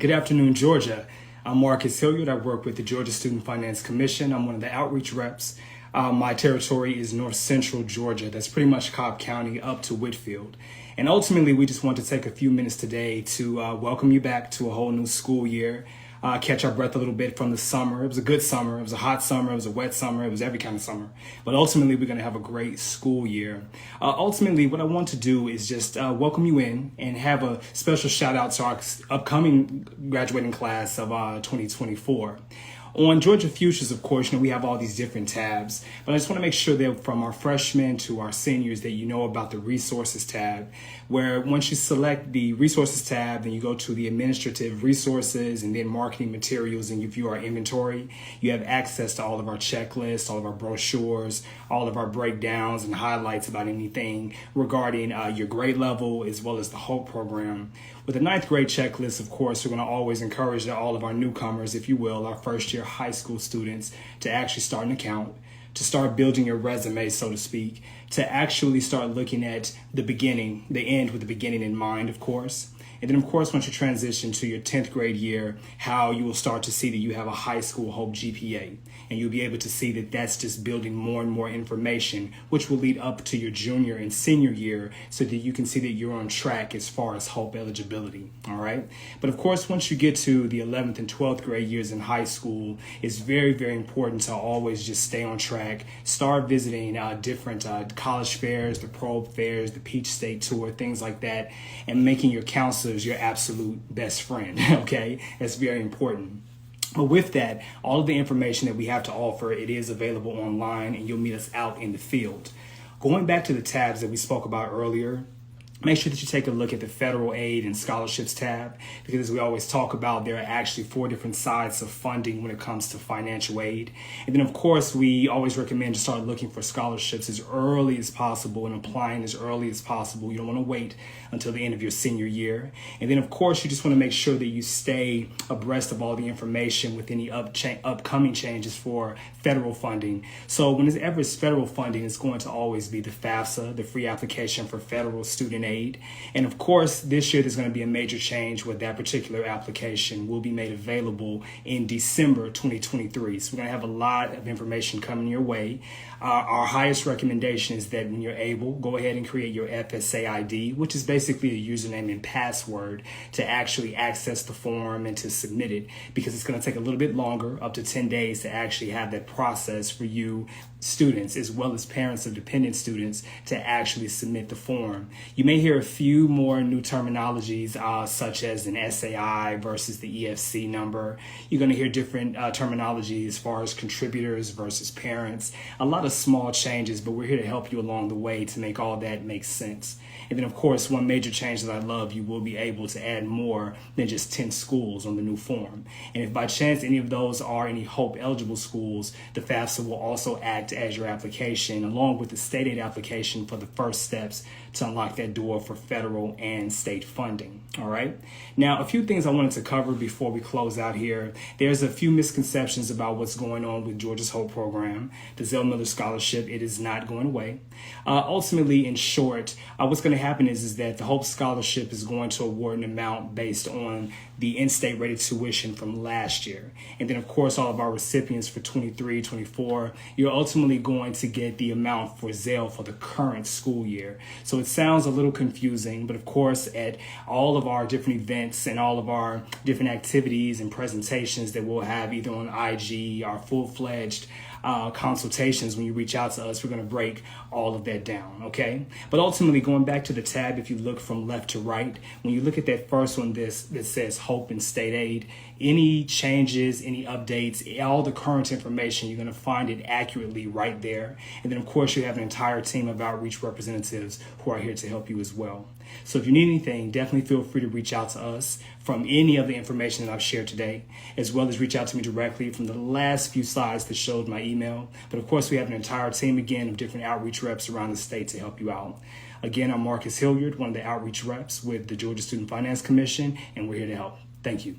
Good afternoon, Georgia. I'm Marcus Hilliard. I work with the Georgia Student Finance Commission. I'm one of the outreach reps. My territory is North Central Georgia. That's pretty much Cobb County up to Whitfield. And ultimately, we just want to take a few minutes today to welcome you back to a whole new school year. Catch our breath a little bit from the summer. It was a good summer. It was a hot summer. It was a wet summer. It was every kind of summer. But ultimately, we're going to have a great school year. Ultimately, what I want to do is just welcome you in and have a special shout out to our upcoming graduating class of 2024. On Georgia Futures, of course, we have all these different tabs, but I just want to make sure that from our freshmen to our seniors that you know about the resources tab, where once you select the resources tab, then you go to the administrative resources and then marketing materials and you view our inventory. You have access to all of our checklists, all of our brochures, all of our breakdowns and highlights about anything regarding your grade level as well as the HOPE program. With the 9th grade checklist, of course, we're going to always encourage all of our newcomers, if you will, our first year high school students, to actually start an account, to start building your resume, so to speak, to actually start looking at the beginning, the end with the beginning in mind, of course. And then, of course, once you transition to your 10th grade year, how you will start to see that you have a high school HOPE GPA. And you'll be able to see that that's just building more and more information, which will lead up to your junior and senior year so that you can see that you're on track as far as HOPE eligibility. All right. But of course, once you get to the 11th and 12th grade years in high school, it's very, very important to always just stay on track. Start visiting different college fairs, the probe fairs, the Peach State Tour, things like that, and making your counselors your absolute best friend. Okay. That's very important. But with that, all of the information that we have to offer, it is available online and you'll meet us out in the field. Going back to the tabs that we spoke about earlier, make sure that you take a look at the federal aid and scholarships tab, because as we always talk about, there are actually 4 different sides of funding when it comes to financial aid. And then, of course, we always recommend to start looking for scholarships as early as possible and applying as early as possible. You don't want to wait until the end of your senior year. And then, of course, you just want to make sure that you stay abreast of all the information with any upcoming changes for federal funding. So whenever it's federal funding, it's going to always be the FAFSA, the free application for federal student aid. And of course, this year there's going to be a major change where that particular application will be made available in December 2023. So we're going to have a lot of information coming your way. Our highest recommendation is that when you're able, go ahead and create your FSA ID, which is basically a username and password to actually access the form and to submit it, because it's going to take a little bit longer, up to 10 days, to actually have that process for you students as well as parents of dependent students to actually submit the form. You may hear a few more new terminologies such as an SAI versus the EFC number. You're going to hear different terminology as far as contributors versus parents. A lot of small changes, but we're here to help you along the way to make all that make sense. And then, of course, one major change that I love, you will be able to add more than just 10 schools on the new form. And if by chance any of those are any HOPE eligible schools, the FAFSA will also act as your application along with the state aid application for the first steps to unlock that door for federal and state funding. All right. Now, a few things I wanted to cover before we close out here. There's a few misconceptions about what's going on with Georgia's HOPE program. The Zell Miller Scholarship, it is not going away. Ultimately, in short, what's going to happen is that the HOPE Scholarship is going to award an amount based on the in-state rated tuition from last year. And then, of course, all of our recipients for 23, 24, you're ultimately going to get the amount for Zell for the current school year. So it sounds a little confusing, but of course, at all of our different events and all of our different activities and presentations that we'll have either on IG, our full-fledged consultations, when you reach out to us, we're going to break all of that down, okay? But ultimately, going back to the tab, if you look from left to right, when you look at that first one, that says HOPE and state aid, any changes, any updates, all the current information, you're going to find it accurately right there. And then, of course, you have an entire team of outreach representatives who are here to help you as well. So if you need anything, definitely feel free to reach out to us from any of the information that I've shared today, as well as reach out to me directly from the last few slides that showed my email. But of course, we have an entire team, again, of different outreach reps around the state to help you out. Again, I'm Marcus Hilliard, one of the outreach reps with the Georgia Student Finance Commission, and we're here to help. Thank you.